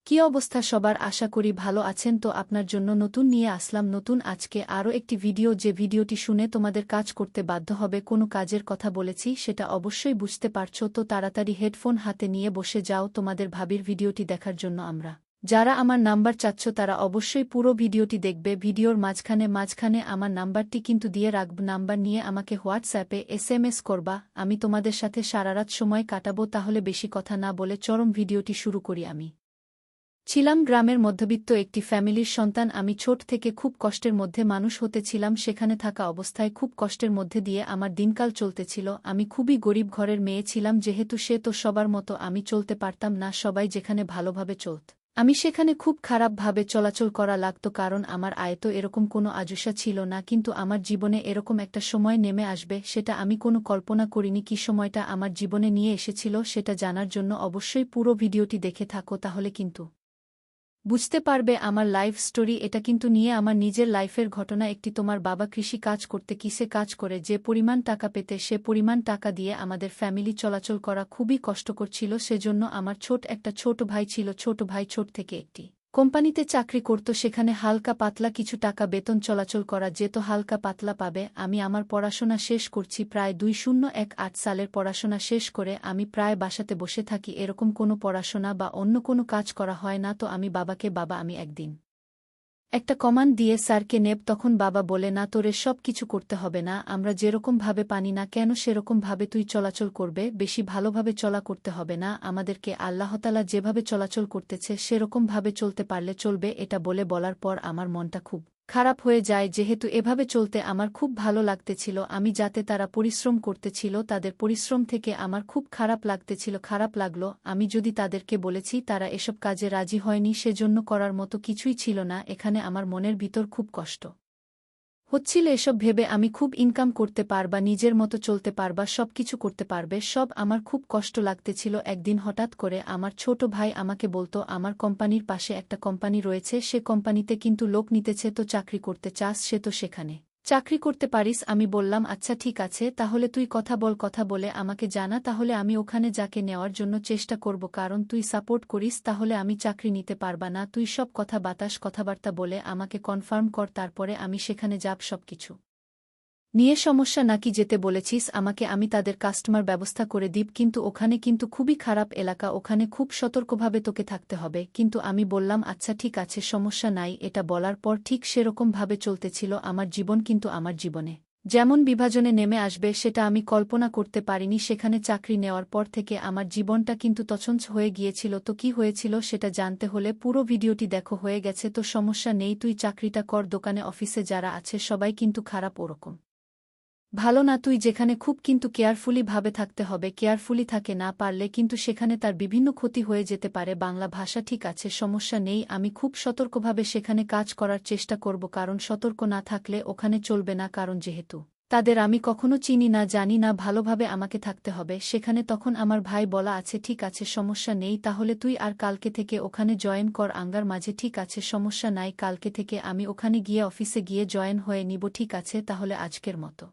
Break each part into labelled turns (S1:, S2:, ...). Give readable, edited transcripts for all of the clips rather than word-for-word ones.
S1: কি অবস্থা সবার, আশা করি ভালো আছেন। তো আপনার জন্য নতুন নিয়ে আসলাম নতুন আজকে আরও একটি ভিডিও। যে ভিডিওটি শুনে তোমাদের কাজ করতে বাধ্য হবে, কোনো কাজের কথা বলেছি সেটা অবশ্যই বুঝতে পারছো। তো তাড়াতাড়ি হেডফোন হাতে নিয়ে বসে যাও তোমাদের ভাবির ভিডিওটি দেখার জন্য। যারা আমার নাম্বার চাচ্ছ তারা অবশ্যই পুরো ভিডিওটি দেখবে। ভিডিওর মাঝখানে আমার নাম্বারটি কিন্তু দিয়ে রাখব। নাম্বার নিয়ে আমাকে হোয়াটসঅ্যাপে SMS করবা। আমি তোমাদের সাথে সারারাত সময় কাটাবো। তাহলে বেশি কথা না বলে চরম ভিডিওটি শুরু করি। আমি ছিলাম গ্রামের মধ্যবিত্ত একটি ফ্যামিলির সন্তান। আমি ছোট থেকে খুব কষ্টের মধ্যে মানুষ হতেছিলাম। সেখানে থাকা অবস্থায় খুব কষ্টের মধ্যে দিয়ে আমার দিনকাল চলতেছিল। আমি খুবই গরিব ঘরের মেয়ে ছিলাম, যেহেতু সে তো সবার মতো আমি চলতে পারতাম না। সবাই যেখানে ভালোভাবে চলত, আমি সেখানে খুব খারাপভাবে চলাচল করা লাগত, কারণ আমার আয় তো এরকম কোনো আজুসা ছিল না। কিন্তু আমার জীবনে এরকম একটা সময় নেমে আসবে, সেটা আমি কোনো কল্পনা করিনি। কি সময়টা আমার জীবনে নিয়ে এসেছিল সেটা জানার জন্য অবশ্যই পুরো ভিডিওটি দেখে থাকো, তাহলে কিন্তু বুঝতে পারবে আমার লাইফ স্টোরি। এটা কিন্তু নিয়ে আমার নিজের লাইফের ঘটনা। একটি তোমার বাবা কৃষি কাজ করতে, কিসে কাজ করে যে পরিমাণ টাকা পেতে, সে পরিমাণ টাকা দিয়ে আমাদের ফ্যামিলি চলাচল করা খুবই কষ্টকর ছিল। সেজন্য আমার একটা ছোট ভাই ছিল। ছোট ভাই ছোট থেকে একটি কোম্পানিতে চাকরি করত, সেখানে হালকা পাতলা কিছু টাকা বেতন চলাচল করা যেত। হালকা পাতলা পাবে। আমি আমার পড়াশোনা শেষ করছি, প্রায় 2018 সালের পড়াশোনা শেষ করে আমি প্রায় বাসাতে বসে থাকি। এরকম কোনো পড়াশোনা বা অন্য কোনো কাজ করা হয় না। তো আমি বাবাকে, বাবা আমি একদিন একটা কমান্ড দিয়ে স্যারকে নেব। তখন বাবা বলে, না তোরে সব কিছু করতে হবে না, আমরা যেরকম ভাবে পানি না কেন সেরকম ভাবে তুই চলাচল করবে, বেশি ভালোভাবে চলা করতে হবে না, আমাদেরকে আল্লাহতালা যেভাবে চলাচল করতেছে সেরকম ভাবে চলতে পারলে চলবে। এটা বলার পর আমার মনটা খুব খারাপ হয়ে যায়, যেহেতু এভাবে চলতে আমার খুব ভালো লাগতেছিল। আমি যাতে তারা পরিশ্রম করতেছিল, তাদের পরিশ্রম থেকে আমার খুব খারাপ লাগতেছিল। খারাপ লাগলো, আমি যদি তাদেরকে বলেছি, তারা এসব কাজে রাজি হয়নি, সেজন্য করার মতো কিছুই ছিল না। এখানে আমার মনের ভিতর খুব কষ্ট হচ্ছিল। এসব ভেবে আমি খুব ইনকাম করতে পারবা, নিজের মতো চলতে পারবা, সব কিছু করতে পারবে, সব আমার খুব কষ্ট লাগতেছিল। একদিন হঠাৎ করে আমার ছোট ভাই আমাকে বলতো, আমার কোম্পানির পাশে একটা কোম্পানি রয়েছে, সে কোম্পানিতে কিন্তু লোক নিতেছে, তো চাকরি করতে চাস, সে তো সেখানে চাকরি করতে পারিস। আমি বললাম, আচ্ছা ঠিক আছে, তাহলে তুই কথা বল, কথা বলে আমাকে জানা, তাহলে আমি ওখানে যাকে নেওয়ার জন্য চেষ্টা করব। কারণ তুই সাপোর্ট করিস, তাহলে আমি চাকরি নিতে পারবা না। তুই সব কথাবার্তা বলে আমাকে কনফার্ম কর, তারপরে আমি সেখানে যাব। সবকিছু নিয়ে সমস্যা নাকি যেতে বলেছিস আমাকে, আমি তাদের কাস্টমার ব্যবস্থা করে দিব, কিন্তু ওখানে কিন্তু খুবই খারাপ এলাকা, ওখানে খুব সতর্কভাবে তোকে থাকতে হবে। কিন্তু আমি বললাম, আচ্ছা ঠিক আছে, সমস্যা নাই। এটা বলার পর ঠিক সেরকমভাবে চলতেছিল আমার জীবন। কিন্তু আমার জীবনে যেমন বিভাজনে নেমে আসবে সেটা আমি কল্পনা করতে পারিনি। সেখানে চাকরি নেওয়ার পর থেকে আমার জীবনটা কিন্তু তছনছ হয়ে গিয়েছিল। তো কি হয়েছিল সেটা জানতে হলে পুরো ভিডিওটি দেখো। হয়ে গেছে তো সমস্যা নেই, তুই চাকরিটা কর। দোকানে অফিসে যারা আছে সবাই কিন্তু খারাপ, ওরকম ভালো না। তুই যেখানে খুব কিন্তু কেয়ারফুলি ভাবে থাকতে হবে, কেয়ারফুলি থাকে না পারলে কিন্তু সেখানে তার বিভিন্ন ক্ষতি হয়ে যেতে পারে। বাংলা ভাষা ঠিক আছে, সমস্যা নেই, আমি খুব সতর্কভাবে সেখানে কাজ করার চেষ্টা করব, কারণ সতর্ক না থাকলে ওখানে চলবে না। কারণ যেহেতু তাদের আমি কখনো চিনি না, জানি না, ভালোভাবে আমাকে থাকতে হবে সেখানে। তখন আমার ভাই বলা, আছে ঠিক আছে, সমস্যা নেই, তাহলে তুই আর কালকে থেকে ওখানে জয়েন কর আঙ্গার মাঝে। ঠিক আছে, সমস্যা নাই, কালকে থেকে আমি ওখানে গিয়ে অফিসে গিয়ে জয়েন হয়ে নিব। ঠিক আছে, তাহলে আজকের মতো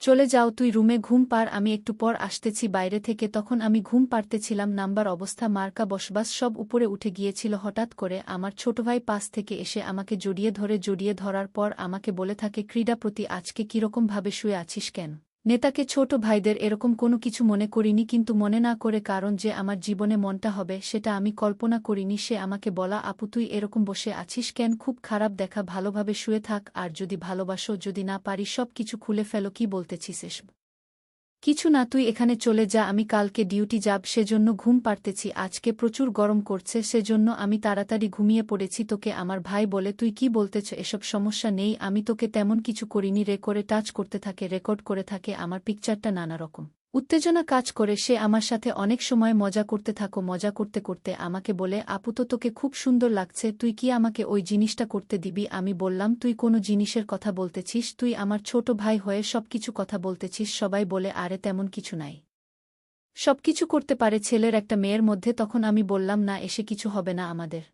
S1: চলে যাও, তুই রুমে ঘুম পার, আমি একটু পর আসতেছি বাইরে থেকে। তখন আমি ঘুম পাড়তেছিলাম। নাম্বার অবস্থা মার্কা বসবাস সব উপরে উঠে গিয়েছিল। হঠাৎ করে আমার ছোট ভাই পাশ থেকে এসে আমাকে জড়িয়ে ধরার পর আমাকে বলে থাকে, ক্রীড়াপ্রতি আজকে কিরকমভাবে শুয়ে আছিস কেন? নেতাকে ছোট ভাইদের এরকম কোনো কিছু মনে করিনি, কিন্তু মনে না করে, কারণ যে আমার জীবনে মনটা হবে সেটা আমি কল্পনা করিনি। সে আমাকে বলা, আপু তুই এরকম বসে আছিস কেন? খুব খারাপ দেখা, ভালোভাবে শুয়ে থাক, আর যদি ভালোবাসো, যদি না পারি সব কিছু খুলে ফেলো। কি বলতেছিস এসব? কিছু না, তুই এখানে চলে যা, আমি কালকে ডিউটি যাব, সেজন্য ঘুম পাড়তেছি। আজকে প্রচুর গরম করছে, সেজন্য আমি তাড়াতাড়ি ঘুমিয়ে পড়েছি। তোকে আমার ভাই বলে, তুই কি বলতেছ এসব? সমস্যা নেই, আমি তোকে তেমন কিছু করিনি। করে টাচ করতে থাকে, রেকর্ড করে থাকে আমার পিকচারটা, নানা রকম উত্তেজনা কাজ করে। সে আমার সাথে অনেক সময় মজা করতে থাকো। মজা করতে করতে আমাকে বলে, আপু তো তোকে খুব সুন্দর লাগছে, তুই কি আমাকে ওই জিনিসটা করতে দিবি? আমি বললাম, তুই কোনো জিনিসের কথা বলতেছিস? তুই আমার ছোট ভাই হয়ে সবকিছু কথা বলতেছিস। সবাই বলে, আরে তেমন কিছু নাই, সবকিছু করতে পারে ছেলের একটা মেয়ের মধ্যে। তখন আমি বললাম, না, এসে কিছু হবে না আমাদের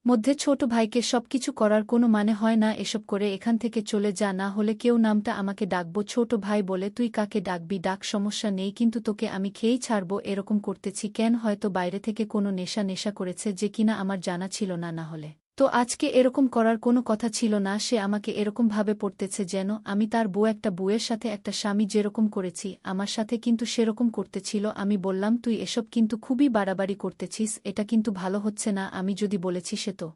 S1: মধ্যে ছোট ভাইকে সবকিছু করার কোনো মানে হয় না। এসব করে এখান থেকে চলে যা, না হলে কেউ নামটা আমাকে ডাকবো। ছোট ভাই বলে, তুই কাকে ডাকবি ডাক, সমস্যা নেই, কিন্তু তোকে আমি খেয়েই ছাড়ব। এরকম করতেছি কেন? হয়তো বাইরে থেকে কোনো নেশা করেছে যে কিনা আমার জানা ছিল না, না হলে তো আজকে এরকম করার কোনো কথা ছিল না। সে আমাকে এরকম ভাবে পড়তেছে যেন আমি তার বউ। একটা বউয়ের সাথে একটা স্বামী যেরকম করেছি, আমার সাথে কিন্তু সেরকম করতেছিল। আমি বললাম, তুই এসব কিন্তু খুবই বাড়াবাড়ি করতেছিস, এটা কিন্তু ভালো হচ্ছে না। আমি যদি বলেছি সে তো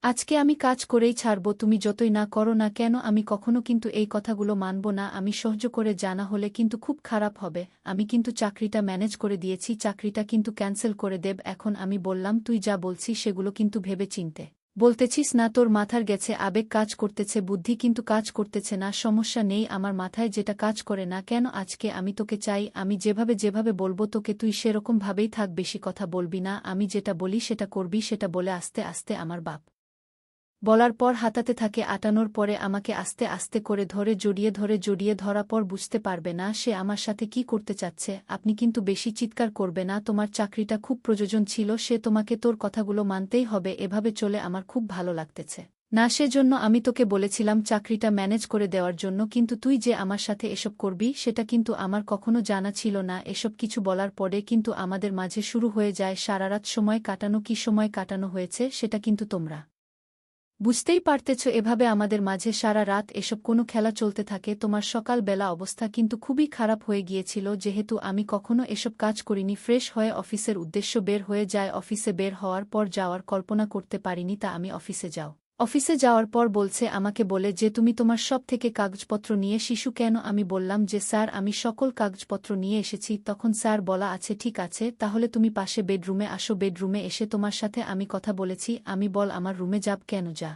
S1: আজকে আমি কাজ করেই ছাড়ব, তুমি যতই না করো না কেন। আমি কখনো কিন্তু এই কথাগুলো মানব না। আমি সহ্য করে জানা হলে কিন্তু খুব খারাপ হবে। আমি কিন্তু চাকরিটা ম্যানেজ করে দিয়েছি, চাকরিটা কিন্তু ক্যান্সেল করে দেব এখন। আমি বললাম, তুই যা বলছিস সেগুলো কিন্তু ভেবে চিনতে বলতেছিস না? তোর মাথার গেছে, আবেগ কাজ করতেছে, বুদ্ধি কিন্তু কাজ করতেছে না। সমস্যা নেই, আমার মাথায় যেটা কাজ করে না কেন। আজকে আমি তোকে চাই, আমি যেভাবে বলবো তোকে তুই সেরকম ভাবেই থাক, বেশি কথা বলবি না। আমি যেটা বলি সেটা করবি। সেটা বলে আস্তে আস্তে আমার বাপ বলার পর হাতাতে থাকে। আটানোর পরে আমাকে আস্তে আস্তে করে জড়িয়ে ধরা পর বুঝতে পারবে না সে আমার সাথে কি করতে চাচ্ছে। আপনি কিন্তু বেশি চিৎকার করবে না, তোমার চাকরিটা খুব প্রয়োজন ছিল, সে তোমাকে তোর কথাগুলো মানতেই হবে। এভাবে চলে আমার খুব ভালো লাগতেছে না, সেজন্য আমি তোকে বলেছিলাম চাকরিটা ম্যানেজ করে দেওয়ার জন্য, কিন্তু তুই যে আমার সাথে এসব করবি সেটা কিন্তু আমার কখনো জানা ছিল না। এসব কিছু বলার পরে কিন্তু আমাদের মাঝে শুরু হয়ে যায় সারারাত সময় কাটানো। কি সময় কাটানো হয়েছে সেটা কিন্তু তোমরা বুঝতেই পারতেছ। এভাবে আমাদের মাঝে সারা রাত এসব কোনো খেলা চলতে থাকে। তোমার সকাল বেলা অবস্থা কিন্তু খুবই খারাপ হয়ে গিয়েছিল, যেহেতু আমি কখনো এসব কাজ করিনি। ফ্রেশ হয়ে অফিসের উদ্দেশ্য বের হয়ে যায়। অফিসে বের হওয়ার পর যাওয়ার কল্পনা করতে পারিনি তা আমি অফিসে যাওয়ার পর বলছে, আমাকে বলে যে তুমি তোমার সব থেকে কাগজপত্র নিয়ে শিশু কেন? আমি বললাম যে স্যার আমি সকল কাগজপত্র নিয়ে এসেছি। তখন স্যার বলা, আছে ঠিক আছে, তাহলে তুমি পাশে বেডরুমে আসো। বেডরুমে এসে তোমার সাথে আমি কথা বলেছি। আমি বল আমার রুমে যাব কেন? যা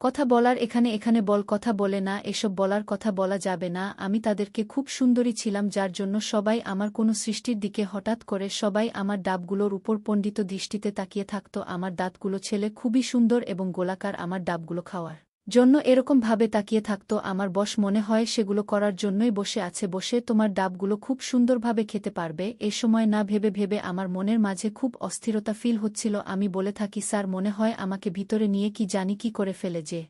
S1: কথা বলার এখানে বল, কথা বলে না, এসব বলার কথা বলা যাবে না। আমি তাদেরকে খুব সুন্দরী ছিলাম, যার জন্য সবাই আমার কোনো সৃষ্টির দিকে হঠাৎ করে সবাই আমার ডাবগুলোর উপর পণ্ডিত দৃষ্টিতে তাকিয়ে থাকত। আমার দাঁতগুলো ছেলে খুবই সুন্দর এবং গোলাকার, আমার ডাবগুলো খাওয়ার জন্য এরকম ভাবে তাকিয়ে থাকত। আমার বস মনে হয় সেগুলো করার জন্যই বসে আছে। বসে তোমার ডাবগুলো খুব সুন্দরভাবে খেতে পারবে। এ সময় না ভেবে আমার মনের মাঝে খুব অস্থিরতা ফিল হচ্ছিল। আমি বলে থাকি, স্যার মনে হয় আমাকে ভিতরে নিয়ে কি জানি কি করে ফেলে যে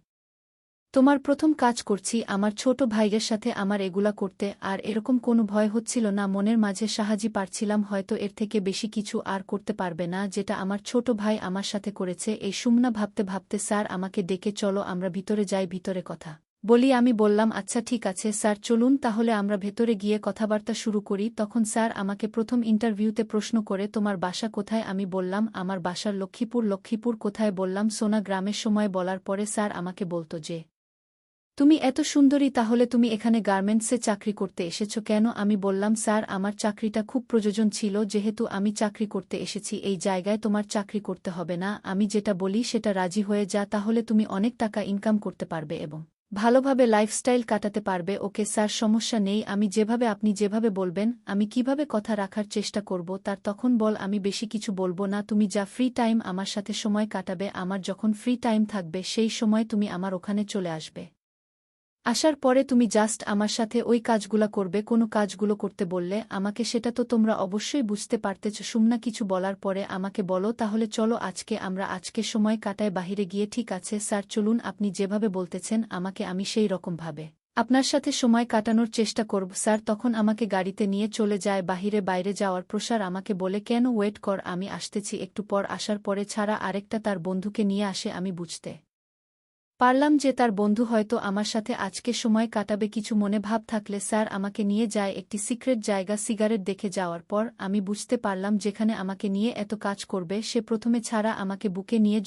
S1: তোমার প্রথম কাজ করছি আমার ছোট ভাইয়ের সাথে আমার এগুলা করতে, আর এরকম কোনো ভয় হচ্ছিল না। মনের মাঝে সাহায্য পারছিলাম, হয়তো এর থেকে বেশি কিছু আর করতে পারবে না যেটা আমার ছোট ভাই আমার সাথে করেছে। এই সুমনা ভাবতে স্যার আমাকে ডেকে, চলো আমরা ভিতরে যাই, ভিতরে কথা বলি। আমি বললাম, আচ্ছা ঠিক আছে স্যার, চলুন তাহলে আমরা ভেতরে গিয়ে কথাবার্তা শুরু করি। তখন স্যার আমাকে প্রথম ইন্টারভিউতে প্রশ্ন করে, তোমার বাসা কোথায়? আমি বললাম আমার বাসার লক্ষ্মীপুর। লক্ষ্মীপুর কোথায়? বললাম সোনা গ্রামের। সময় বলার পরে স্যার আমাকে বলতো যে, তুমি এত সুন্দরী, তাহলে তুমি এখানে গার্মেন্টসে চাকরি করতে এসেছ কেন? আমি বললাম, স্যার আমার চাকরিটা খুব প্রয়োজন ছিল, যেহেতু আমি চাকরি করতে এসেছি এই জায়গায়। তোমার চাকরি করতে হবে না, আমি যেটা বলি সেটা রাজি হয়ে যা, তাহলে তুমি অনেক টাকা ইনকাম করতে পারবে এবং ভালোভাবে লাইফস্টাইল কাটাতে পারবে। ওকে স্যার, সমস্যা নেই, আমি যেভাবে আপনি যেভাবে বলবেন আমি কিভাবে কথা রাখার চেষ্টা করব। তার তখন বল, আমি বেশি কিছু বলবো না, তুমি যা ফ্রি টাইম আমার সাথে সময় কাটাবে, আমার যখন ফ্রি টাইম থাকবে সেই সময় তুমি আমার ওখানে চলে আসবে। আসার পরে তুমি জাস্ট আমার সাথে ওই কাজগুলা করবে। কোনো কাজগুলো করতে বললে আমাকে, সেটা তো তোমরা অবশ্যই বুঝতে পারতেছ। সুমনা কিছু বলার পরে আমাকে বলো, তাহলে চলো আজকে সময় কাটায় বাহিরে গিয়ে। ঠিক আছে স্যার, চলুন, আপনি যেভাবে বলতেছেন আমাকে, আমি সেই রকমভাবে আপনার সাথে সময় কাটানোর চেষ্টা করব। স্যার তখন আমাকে গাড়িতে নিয়ে চলে যায় বাহিরে। বাইরে যাওয়ার প্রসার আমাকে বলে, কেন? ওয়েট কর, আমি আসতেছি একটু পর। আসার পরে ছাড়া আরেকটা তার বন্ধুকে নিয়ে আসে। আমি বুঝতে পারলাম যে তার বন্ধু হয়তো আমার সাথে আজকে সময় কাটাবে। কিছু মনে ভাব থাকলে স্যার আমাকে নিয়ে যায় একটি সিক্রেট জায়গা। সিগারেট দেখে যাওয়ার পর আমি বুঝতে পারলাম যেখানে আমাকে নিয়ে এত কাজ করবে সে। প্রথমে ছাড়া আমাকে বুকে নিয়ে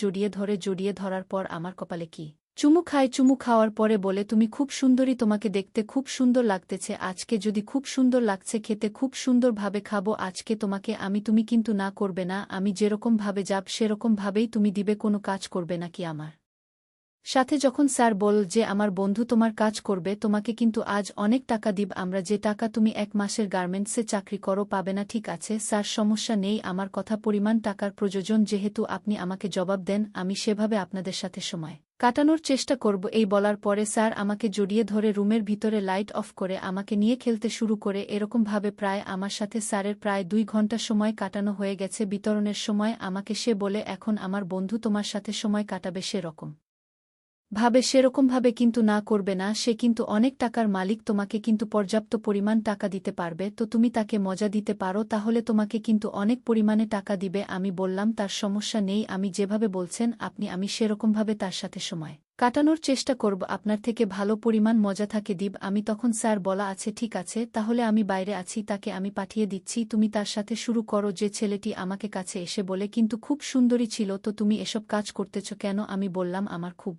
S1: জড়িয়ে ধরার পর আমার কপালে কি চুমু খায়। চুমু খাওয়ার পরে বলে, তুমি খুব সুন্দরী, তোমাকে দেখতে খুব সুন্দর লাগতেছে আজকে। যদি খুব সুন্দর লাগছে, খেতে খুব সুন্দরভাবে খাবো আজকে তোমাকে আমি। তুমি কিন্তু না করবে না, আমি যেরকম ভাবে যাব সেরকম ভাবেই তুমি দিবে, কোনো কাজ করবে নাকি আমার সাথে যখন স্যার বলল যে আমার বন্ধু তোমার কাজ করবে তোমাকে কিন্তু আজ অনেক টাকা দিব আমরা যে টাকা তুমি 1 মাসের গার্মেন্টসে চাকরি করো পাবে না ঠিক আছে স্যার সমস্যা নেই আমার কথা পরিমাণ টাকার প্রয়োজন যেহেতু আপনি আমাকে জবাব দেন আমি সেভাবে আপনাদের সাথে সময় কাটানোর চেষ্টা করব এই বলার পরে স্যার আমাকে জড়িয়ে ধরে রুমের ভিতরে লাইট অফ করে আমাকে নিয়ে খেলতে শুরু করে এরকমভাবে প্রায় আমার সাথে স্যারের প্রায় 2 ঘন্টা সময় কাটানো হয়ে গেছে বিতরণের সময় আমাকে সে বলে এখন আমার বন্ধু তোমার সাথে সময় কাটাবে সেরকম সেরকমভাবে কিন্তু না করবে না সে কিন্তু অনেক টাকার মালিক তোমাকে কিন্তু পর্যাপ্ত পরিমাণ টাকা দিতে পারবে তো তুমি তাকে মজা দিতে পারো তাহলে তোমাকে কিন্তু অনেক পরিমাণে টাকা দিবে আমি বললাম তার সমস্যা নেই আমি যেভাবে বলছেন আমি সেরকমভাবে তার সাথে সময় কাটানোর চেষ্টা করব আপনার থেকে ভালো পরিমাণ মজা থাকে দিব আমি তখন স্যার বলা আছে ঠিক আছে তাহলে আমি বাইরে আছি তাকে আমি পাঠিয়ে দিচ্ছি তুমি তার সাথে শুরু করো যে ছেলেটি আমাকে কাছে এসে বলে কিন্তু খুব সুন্দরী ছিল তো তুমি এসব কাজ করতেছ কেন আমি বললাম আমার খুব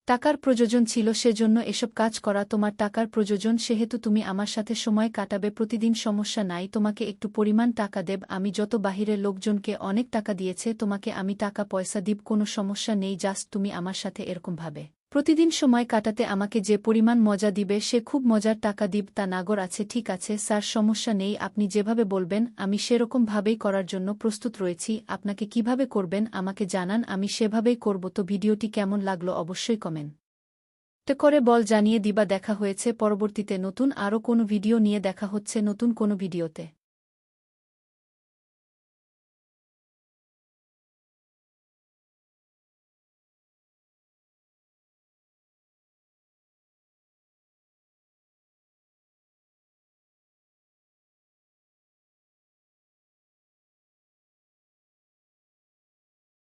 S1: টাকার প্রয়োজন ছিল সেজন্য এসব কাজ করা তোমার টাকার প্রয়োজন সেহেতু তুমি আমার সাথে সময় কাটাবে প্রতিদিন সমস্যা নাই তোমাকে একটু পরিমাণ টাকা দেব আমি যত বাহিরের লোকজনকে অনেক টাকা দিয়েছে তোমাকে আমি টাকা পয়সা দিব কোনো সমস্যা নেই জাস্ট তুমি আমার সাথে এরকমভাবে প্রতিদিন সময় কাটাতে আমাকে যে পরিমাণ মজা দিবে সে খুব মজার টাকা দিব তা নাগর আছে ঠিক আছে স্যার সমস্যা নেই আপনি যেভাবে বলবেন আমি সেরকমভাবেই করার জন্য প্রস্তুত রয়েছি আপনাকে কিভাবে করবেন আমাকে জানান আমি সেভাবেই করব তো ভিডিওটি কেমন লাগলো অবশ্যই কমেন্ট করে বল জানিয়ে দিবা দেখা হয়েছে পরবর্তীতে নতুন আরও কোনো ভিডিও নিয়ে দেখা হচ্ছে নতুন কোনো ভিডিওতে।